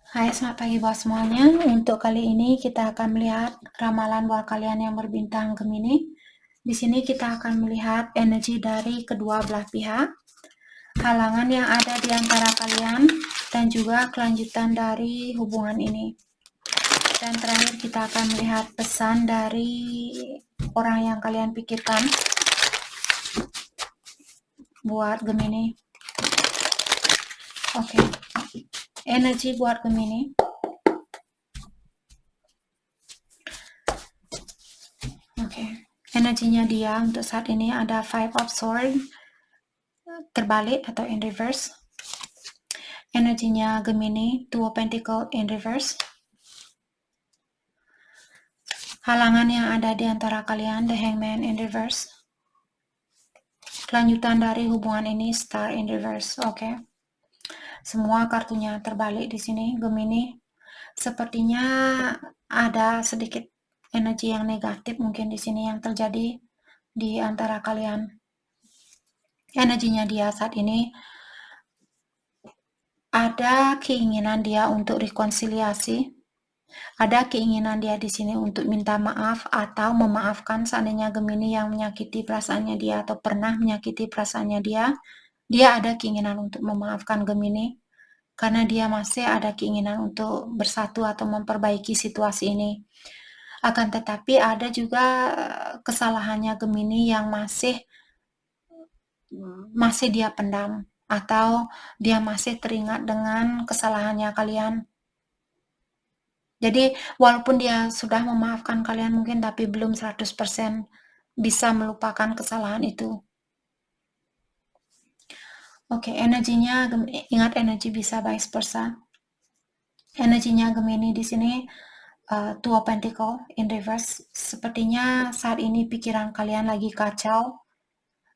Hai, selamat pagi buat semuanya. Untuk kali ini kita akan melihat ramalan buat kalian yang berbintang Gemini. Di sini kita akan melihat energi dari kedua belah pihak, halangan yang ada di antara kalian, dan juga kelanjutan dari hubungan ini. Dan terakhir kita akan melihat pesan dari orang yang kalian pikirkan buat Gemini. Oke. Energi buat Gemini. Oke. Energinya dia untuk saat ini ada Five of Swords terbalik atau in reverse. Energinya Gemini, Two of Pentacles in reverse. Halangan yang ada di antara kalian, The Hangman in reverse. Kelanjutan dari hubungan ini, Star in reverse. Oke. Semua kartunya terbalik di sini, Gemini. Sepertinya ada sedikit energi yang negatif mungkin di sini yang terjadi di antara kalian. Energinya dia saat ini ada keinginan dia untuk rekonsiliasi. Ada keinginan dia di sini untuk minta maaf atau memaafkan seandainya Gemini yang menyakiti perasaannya dia atau pernah menyakiti perasaannya dia. Dia ada keinginan untuk memaafkan Gemini karena dia masih ada keinginan untuk bersatu atau memperbaiki situasi ini. Akan tetapi ada juga kesalahannya Gemini yang masih dia pendam atau dia masih teringat dengan kesalahannya kalian. Jadi walaupun dia sudah memaafkan kalian mungkin tapi belum 100% bisa melupakan kesalahan itu. Oke, energinya ingat energi bisa vice versa. Energinya Gemini di sini Two of Pentacles in reverse. Sepertinya saat ini pikiran kalian lagi kacau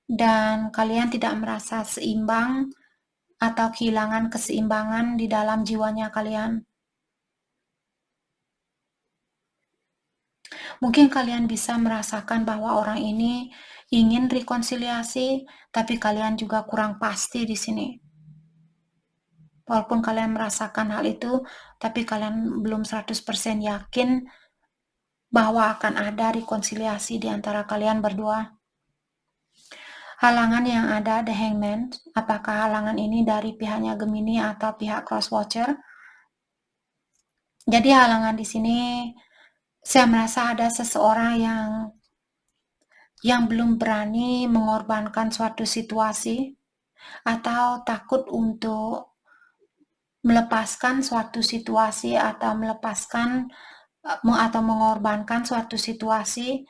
dan kalian tidak merasa seimbang atau kehilangan keseimbangan di dalam jiwanya kalian. Mungkin kalian bisa merasakan bahwa orang ini ingin rekonsiliasi, tapi kalian juga kurang pasti di sini. Walaupun kalian merasakan hal itu, tapi kalian belum 100% yakin bahwa akan ada rekonsiliasi di antara kalian berdua. Halangan yang ada, The Hangman, apakah halangan ini dari pihaknya Gemini atau pihak Cross Watcher? Jadi halangan di sini, saya merasa ada seseorang yang belum berani mengorbankan suatu situasi atau takut untuk melepaskan suatu situasi atau melepaskan atau mengorbankan suatu situasi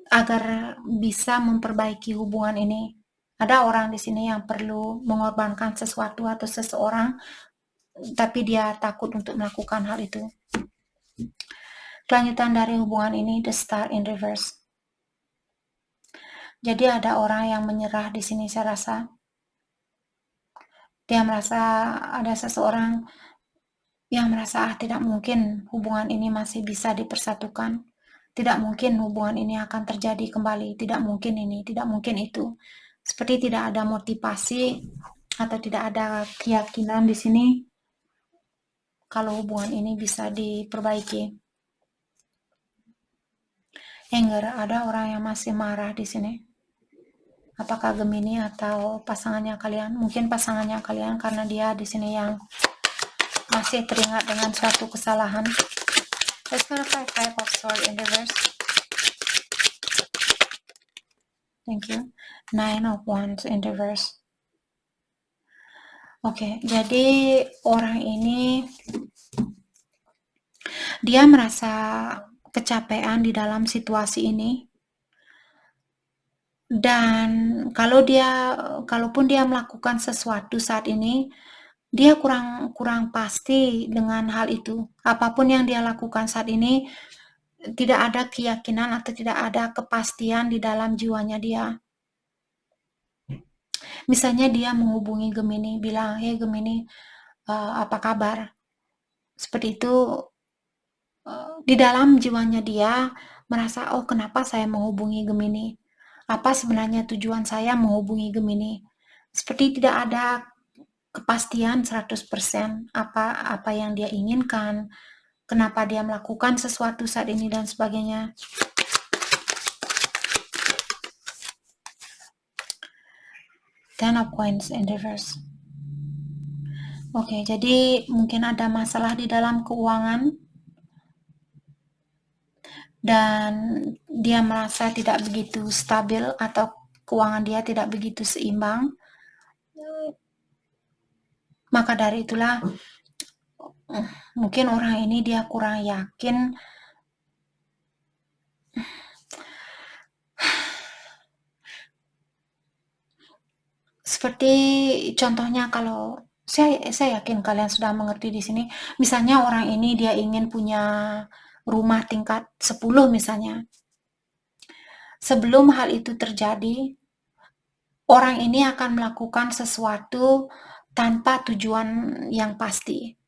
agar bisa memperbaiki hubungan ini. Ada orang di sini yang perlu mengorbankan sesuatu atau seseorang, tapi dia takut untuk melakukan hal itu. Kelanjutan dari hubungan ini, The Star in reverse. Jadi ada orang yang menyerah di sini, saya rasa. Dia merasa ada seseorang yang merasa tidak mungkin hubungan ini masih bisa dipersatukan. Tidak mungkin hubungan ini akan terjadi kembali. Tidak mungkin ini, tidak mungkin itu. Seperti tidak ada motivasi atau tidak ada keyakinan di sini kalau hubungan ini bisa diperbaiki. Anger, ada orang yang masih marah di sini. Apakah Gemini atau pasangannya kalian? Mungkin pasangannya kalian karena dia di sini yang masih teringat dengan suatu kesalahan. Let's clarify Five of Swords in reverse. Thank you. Nine of Wands in reverse. Oke, jadi orang ini dia merasa kecapean di dalam situasi ini. Dan kalaupun dia melakukan sesuatu saat ini, dia kurang pasti dengan hal itu. Apapun yang dia lakukan saat ini, tidak ada keyakinan atau tidak ada kepastian di dalam jiwanya dia. Misalnya dia menghubungi Gemini, bilang, "Hey Gemini, apa kabar?" Seperti itu, di dalam jiwanya dia merasa, "Oh, kenapa saya menghubungi Gemini? Apa sebenarnya tujuan saya menghubungi Gemini?" Seperti tidak ada kepastian 100% apa yang dia inginkan, kenapa dia melakukan sesuatu saat ini dan sebagainya. Ten of Coins in reverse. Oke, jadi mungkin ada masalah di dalam keuangan dan dia merasa tidak begitu stabil atau keuangan dia tidak begitu seimbang. Maka dari itulah mungkin orang ini dia kurang yakin seperti contohnya kalau saya yakin kalian sudah mengerti di sini. Misalnya orang ini dia ingin punya rumah tingkat 10 misalnya. Sebelum hal itu terjadi, orang ini akan melakukan sesuatu tanpa tujuan yang pasti.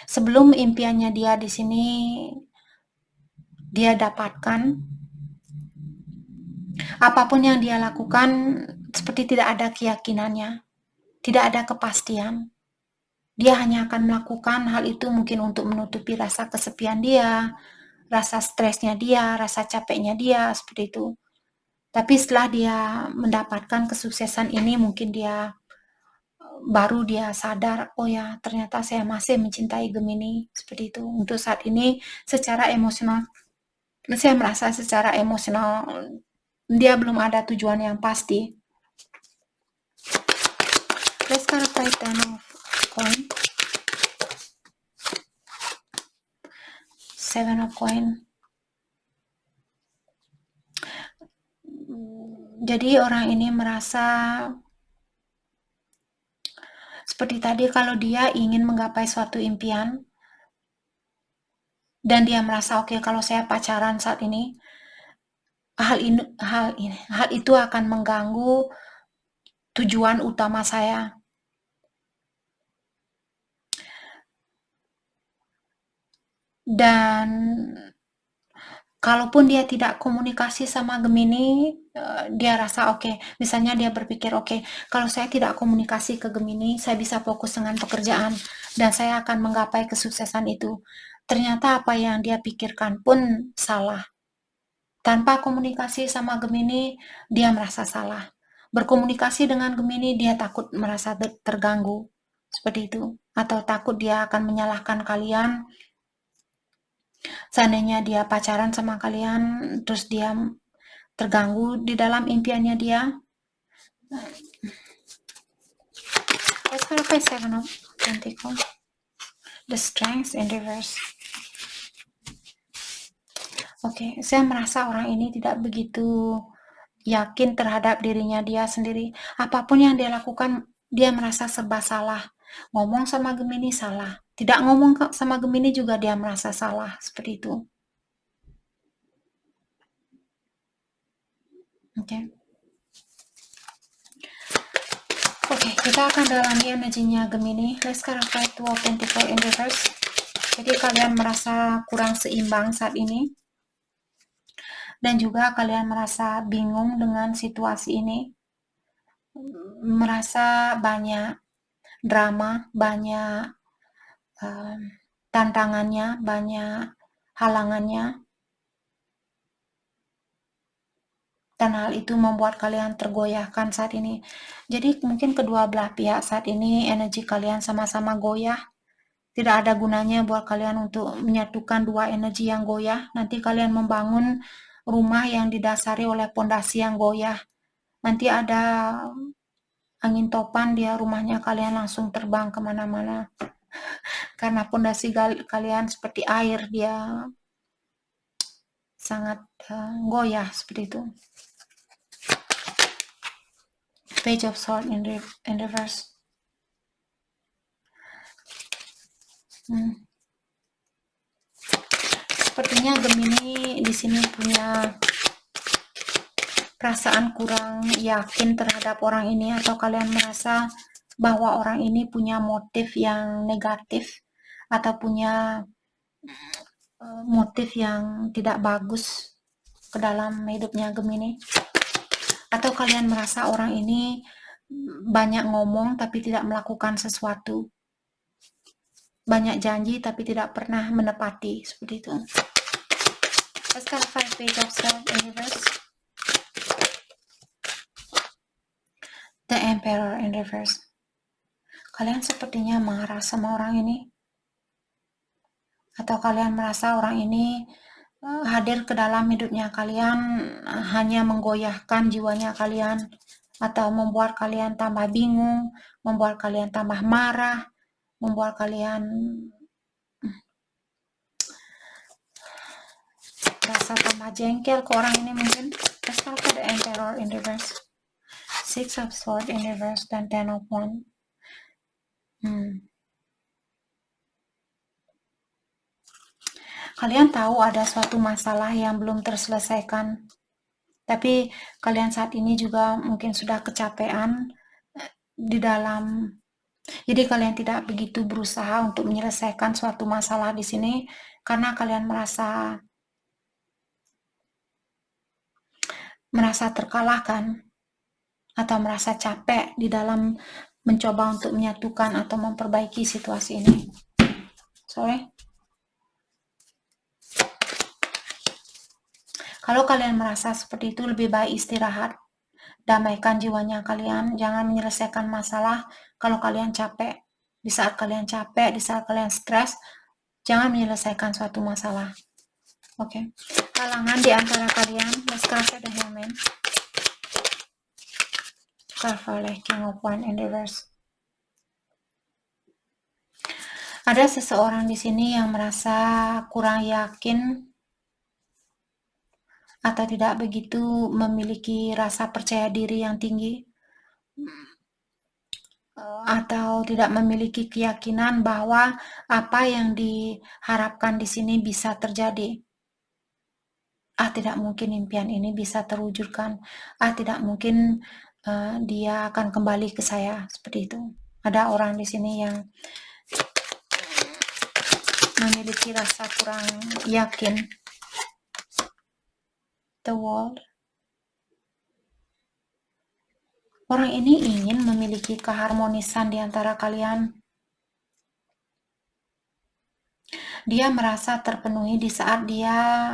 Sebelum impiannya dia di sini dia dapatkan, apapun yang dia lakukan seperti tidak ada keyakinannya, tidak ada kepastian. Dia hanya akan melakukan hal itu mungkin untuk menutupi rasa kesepian dia, rasa stresnya dia, rasa capeknya dia, seperti itu. Tapi setelah dia mendapatkan kesuksesan ini, mungkin baru dia sadar, oh ya ternyata saya masih mencintai Gemini, seperti itu. Untuk saat ini secara emosional, saya merasa secara emosional dia belum ada tujuan yang pasti. Let's clarify Ten of Coins. Seven of Coins. Jadi orang ini merasa seperti tadi, kalau dia ingin menggapai suatu impian dan dia merasa oke, kalau saya pacaran saat ini, hal itu akan mengganggu tujuan utama saya. Dan kalaupun dia tidak komunikasi sama Gemini, dia rasa oke, misalnya dia berpikir oke, kalau saya tidak komunikasi ke Gemini, saya bisa fokus dengan pekerjaan dan saya akan menggapai kesuksesan itu. Ternyata apa yang dia pikirkan pun salah. Tanpa komunikasi sama Gemini, dia merasa salah. Berkomunikasi dengan Gemini, dia takut merasa terganggu. Seperti itu. Atau takut dia akan menyalahkan kalian. Seandainya dia pacaran sama kalian, terus dia terganggu di dalam impiannya dia. Let's clarify Seven of Pentacles. The Strength in reverse. Oke, saya merasa orang ini tidak begitu yakin terhadap dirinya dia sendiri. Apapun yang dia lakukan, dia merasa serba salah. Ngomong sama Gemini salah. Tidak ngomong sama Gemini juga dia merasa salah. Seperti itu. Oke. Oke, kita akan dalami energinya Gemini. Let's clarify Two of Pentacles in reverse. Jadi kalian merasa kurang seimbang saat ini. Dan juga kalian merasa bingung dengan situasi ini. Merasa banyak drama, banyak tantangannya, banyak halangannya. Dan hal itu membuat kalian tergoyahkan saat ini. Jadi mungkin kedua belah pihak saat ini energi kalian sama-sama goyah. Tidak ada gunanya buat kalian untuk menyatukan dua energi yang goyah. Nanti kalian membangun rumah yang didasari oleh pondasi yang goyah. Nanti ada angin topan, dia rumahnya kalian langsung terbang kemana-mana. Karena pondasi kalian seperti air, dia sangat goyah seperti itu. Page of Swords in reverse. Sepertinya Gemini di sini punya perasaan kurang yakin terhadap orang ini, atau kalian merasa bahwa orang ini punya motif yang negatif atau punya motif yang tidak bagus ke dalam hidupnya Gemini. Atau kalian merasa orang ini banyak ngomong tapi tidak melakukan sesuatu, banyak janji tapi tidak pernah menepati, seperti itu. Let's clarify page of Swords in reverse. The Emperor in reverse. Kalian sepertinya marah sama orang ini, atau kalian merasa orang ini hadir ke dalam hidupnya kalian hanya menggoyahkan jiwanya kalian, atau membuat kalian tambah bingung, membuat kalian tambah marah, membuat kalian rasa tambah jengkel ke orang ini mungkin. Let's start with the Emperor in reverse. Six of Swords in reverse dan Ten of Wands. Kalian tahu ada suatu masalah yang belum terselesaikan, tapi kalian saat ini juga mungkin sudah kecapean di dalam. Jadi kalian tidak begitu berusaha untuk menyelesaikan suatu masalah di sini karena kalian merasa terkalahkan atau merasa capek di dalam mencoba untuk menyatukan atau memperbaiki situasi ini. Sorry. Kalau kalian merasa seperti itu, lebih baik istirahat. Damaikan jiwanya kalian, jangan menyelesaikan masalah kalau kalian capek. Di saat kalian capek, di saat kalian stres, jangan menyelesaikan suatu masalah. Oke. Halangan di antara kalian, let's clarify the Hermit. Clarify oleh King of Wands in reverse. Ada seseorang di sini yang merasa kurang yakin atau tidak begitu memiliki rasa percaya diri yang tinggi, atau tidak memiliki keyakinan bahwa apa yang diharapkan di sini bisa terjadi. Tidak mungkin impian ini bisa terwujudkan. Tidak mungkin dia akan kembali ke saya, seperti itu. Ada orang di sini yang memiliki rasa kurang yakin. The World. Orang ini ingin memiliki keharmonisan di antara kalian. Dia merasa terpenuhi di saat dia,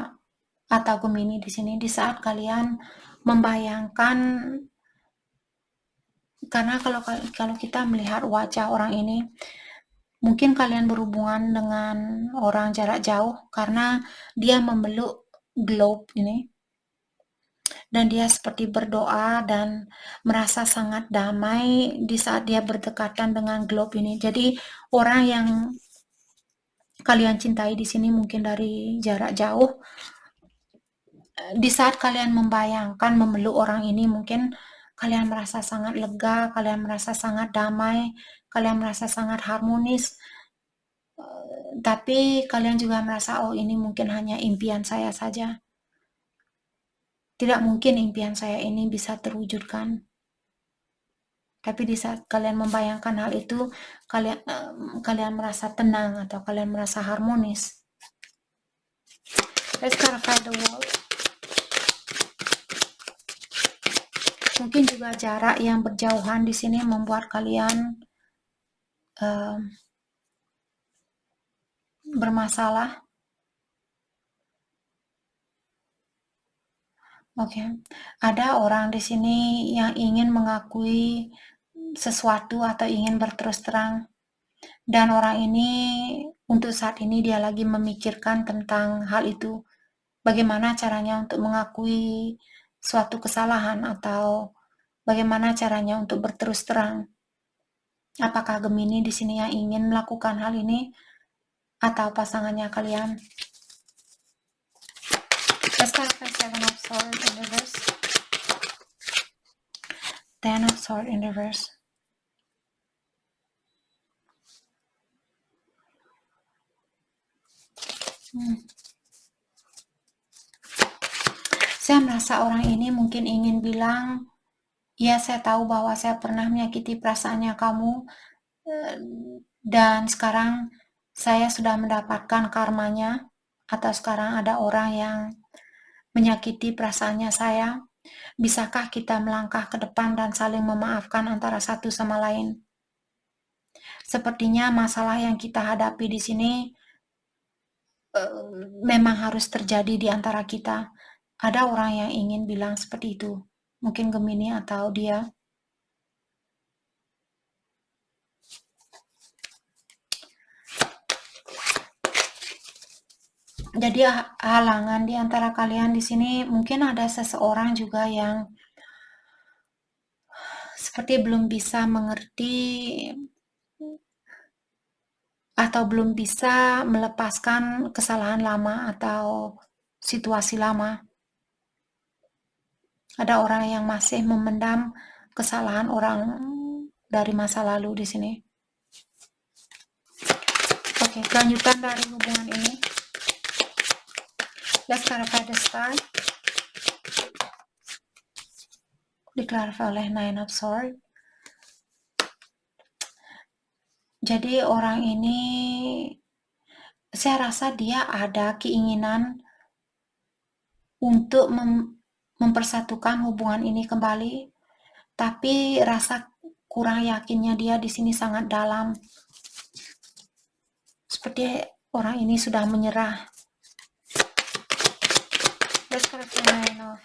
atau Gemini di sini, di saat kalian membayangkan, karena kalau kita melihat wajah orang ini, mungkin kalian berhubungan dengan orang jarak jauh karena dia memeluk globe ini, dan dia seperti berdoa dan merasa sangat damai di saat dia berdekatan dengan globe ini. Jadi orang yang kalian cintai di sini mungkin dari jarak jauh, di saat kalian membayangkan memeluk orang ini, mungkin kalian merasa sangat lega, kalian merasa sangat damai, kalian merasa sangat harmonis. Tapi kalian juga merasa, oh ini mungkin hanya impian saya saja. Tidak mungkin impian saya ini bisa terwujudkan. Tapi di saat kalian membayangkan hal itu, kalian merasa tenang atau kalian merasa harmonis. Let's clarify the world. Mungkin juga jarak yang berjauhan di sini membuat kalian bermasalah. Oke. Ada orang di sini yang ingin mengakui sesuatu atau ingin berterus terang, dan orang ini untuk saat ini dia lagi memikirkan tentang hal itu, bagaimana caranya untuk mengakui suatu kesalahan atau bagaimana caranya untuk berterus terang. Apakah Gemini di sini yang ingin melakukan hal ini atau pasangannya kalian? Let's start with Seven of Swords in reverse. Ten of Swords in reverse. Saya merasa orang ini mungkin ingin bilang, ya saya tahu bahwa saya pernah menyakiti perasaannya kamu, dan sekarang saya sudah mendapatkan karmanya, atau sekarang ada orang yang menyakiti perasaannya saya, Bisakah kita melangkah ke depan dan saling memaafkan antara satu sama lain? Sepertinya masalah yang kita hadapi di sini memang harus terjadi di antara kita. Ada orang yang ingin bilang seperti itu. Mungkin Gemini atau dia. Jadi halangan di antara kalian di sini mungkin ada seseorang juga yang seperti belum bisa mengerti atau belum bisa melepaskan kesalahan lama atau situasi lama. Ada orang yang masih memendam kesalahan orang dari masa lalu di sini. Oke, kelanjutan dari hubungan ini. Let's clarify the start. Diklarify oleh Nine of Swords. Jadi orang ini, saya rasa dia ada keinginan untuk mempersatukan hubungan ini kembali, tapi rasa kurang yakinnya dia di sini sangat dalam. Seperti orang ini sudah menyerah. Let's clarify Nine of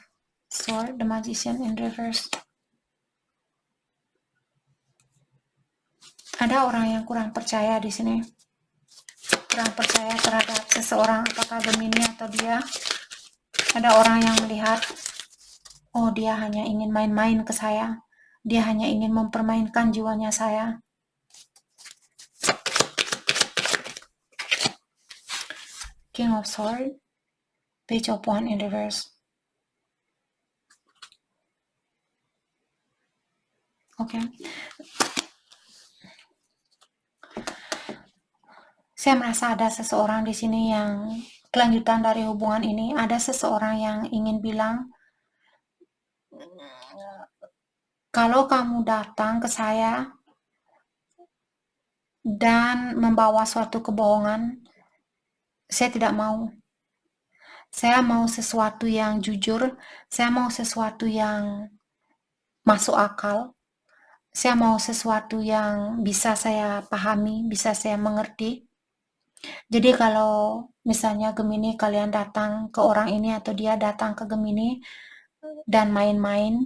Swords, the Magician in reverse. Ada orang yang kurang percaya di sini. Kurang percaya terhadap seseorang, apakah Gemini atau dia. Ada orang yang melihat, oh dia hanya ingin main-main ke saya. Dia hanya ingin mempermainkan jiwanya saya. King of Swords, Page of Wands in reverse. Oke. Saya merasa ada seseorang di sini yang kelanjutan dari hubungan ini, ada seseorang yang ingin bilang, kalau kamu datang ke saya dan membawa suatu kebohongan, saya tidak mau. Saya mau sesuatu yang jujur, saya mau sesuatu yang masuk akal, saya mau sesuatu yang bisa saya pahami, bisa saya mengerti. Jadi kalau misalnya Gemini kalian datang ke orang ini atau dia datang ke Gemini dan main-main,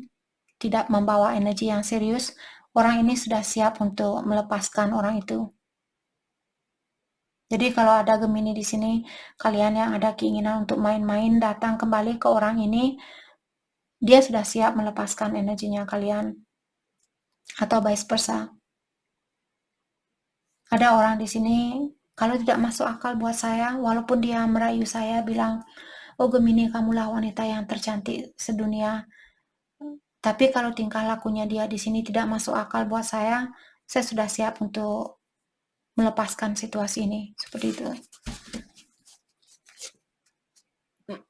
tidak membawa energi yang serius, orang ini sudah siap untuk melepaskan orang itu. Jadi kalau ada Gemini di sini, kalian yang ada keinginan untuk main-main datang kembali ke orang ini, dia sudah siap melepaskan energinya kalian. Atau vice versa. Ada orang di sini, kalau tidak masuk akal buat saya, walaupun dia merayu saya bilang, oh Gemini kamulah wanita yang tercantik sedunia. Tapi kalau tingkah lakunya dia di sini tidak masuk akal buat saya sudah siap untuk melepaskan situasi ini. Seperti itu.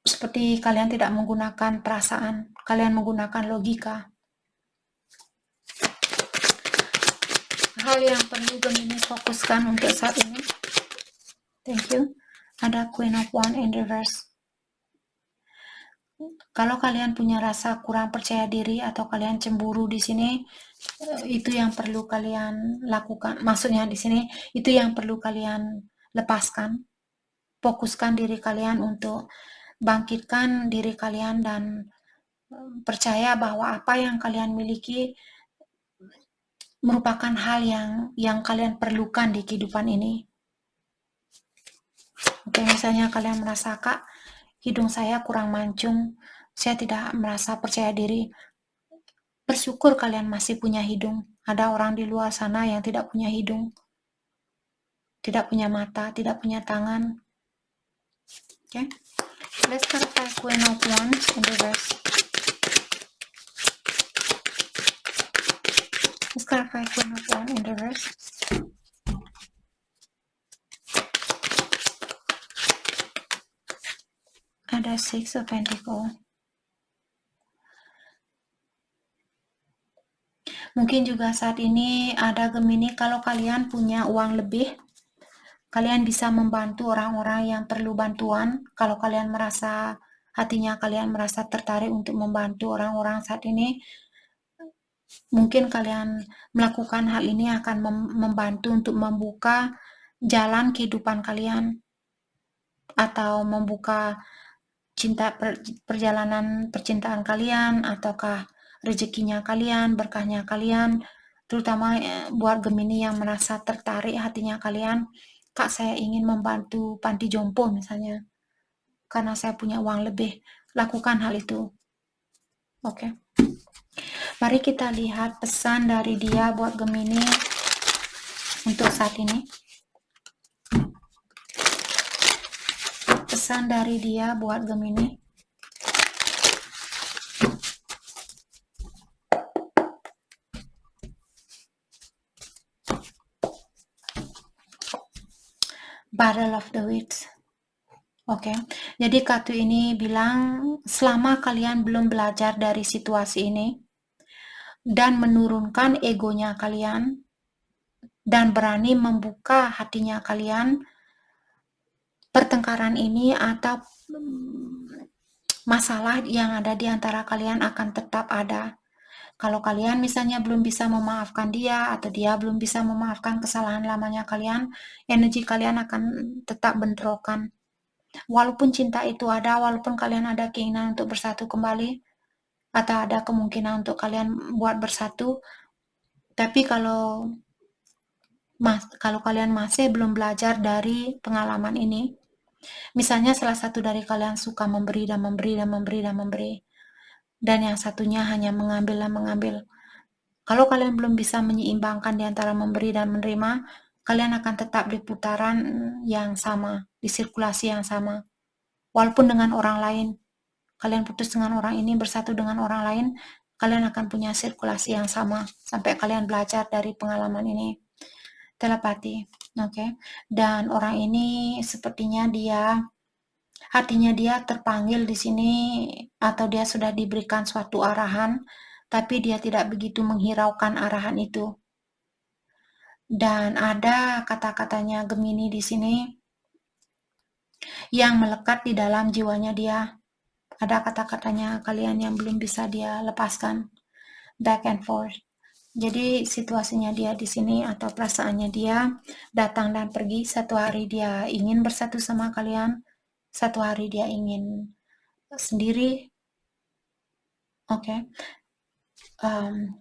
Seperti kalian tidak menggunakan perasaan, kalian menggunakan logika. Hal yang perlu Gemini fokuskan untuk saat ini. Thank you. Ada Queen of Wands in reverse. Kalau kalian punya rasa kurang percaya diri atau kalian cemburu di sini, itu yang perlu kalian lakukan. Maksudnya di sini itu yang perlu kalian lepaskan. Fokuskan diri kalian untuk bangkitkan diri kalian dan percaya bahwa apa yang kalian miliki merupakan hal yang kalian perlukan di kehidupan ini. Oke, misalnya kalian merasa, Kak, hidung saya kurang mancung, saya tidak merasa percaya diri. Bersyukur kalian masih punya hidung. Ada orang di luar sana yang tidak punya hidung, tidak punya mata, tidak punya tangan. Oke, let's clarify Queen of Wands in reverse. Let's clarify Queen of Wands in reverse. Ada Six of Pentacles. Mungkin juga saat ini ada Gemini, kalau kalian punya uang lebih, kalian bisa membantu orang-orang yang perlu bantuan. Kalau kalian merasa hatinya kalian merasa tertarik untuk membantu orang-orang saat ini, mungkin kalian melakukan hal ini akan membantu untuk membuka jalan kehidupan kalian atau membuka perjalanan percintaan kalian, ataukah rezekinya kalian, berkahnya kalian, terutama buat Gemini yang merasa tertarik hatinya kalian, Kak saya ingin membantu panti jompo misalnya, karena saya punya uang lebih, lakukan hal itu. Oke. Mari kita lihat pesan dari dia buat Gemini untuk saat ini. Pesan dari dia buat Gemini. Battle of the Wits. Oke, jadi kartu ini bilang selama kalian belum belajar dari situasi ini dan menurunkan egonya kalian dan berani membuka hatinya kalian, pertengkaran ini atau masalah yang ada di antara kalian akan tetap ada. Kalau kalian misalnya belum bisa memaafkan dia atau dia belum bisa memaafkan kesalahan lamanya kalian, energi kalian akan tetap bentrokan. Walaupun cinta itu ada, walaupun kalian ada keinginan untuk bersatu kembali, atau ada kemungkinan untuk kalian buat bersatu, tapi kalau kalian masih belum belajar dari pengalaman ini, misalnya salah satu dari kalian suka memberi dan memberi dan memberi dan memberi, dan yang satunya hanya mengambil dan mengambil. Kalau kalian belum bisa menyeimbangkan di antara memberi dan menerima, kalian akan tetap di putaran yang sama, di sirkulasi yang sama. Walaupun dengan orang lain, kalian putus dengan orang ini, bersatu dengan orang lain, kalian akan punya sirkulasi yang sama, sampai kalian belajar dari pengalaman ini. Telepati, oke. Dan orang ini sepertinya hatinya dia terpanggil di sini, atau dia sudah diberikan suatu arahan, tapi dia tidak begitu menghiraukan arahan itu. Dan ada kata-katanya Gemini di sini yang melekat di dalam jiwanya dia. Ada kata-katanya kalian yang belum bisa dia lepaskan, back and forth. Jadi situasinya dia di sini atau perasaannya dia datang dan pergi. Satu hari dia ingin bersatu sama kalian, satu hari dia ingin sendiri. Oke.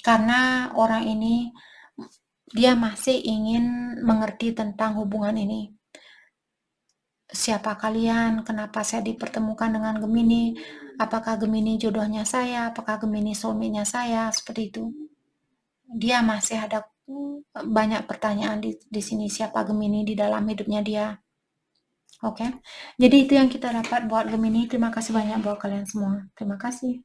Karena orang ini dia masih ingin mengerti tentang hubungan ini. Siapa kalian? Kenapa saya dipertemukan dengan Gemini? Apakah Gemini jodohnya saya? Apakah Gemini soulmate-nya saya? Seperti itu. Dia masih ada banyak pertanyaan di sini, siapa Gemini di dalam hidupnya dia. Oke. Jadi itu yang kita dapat buat Gemini. Terima kasih banyak buat kalian semua. Terima kasih.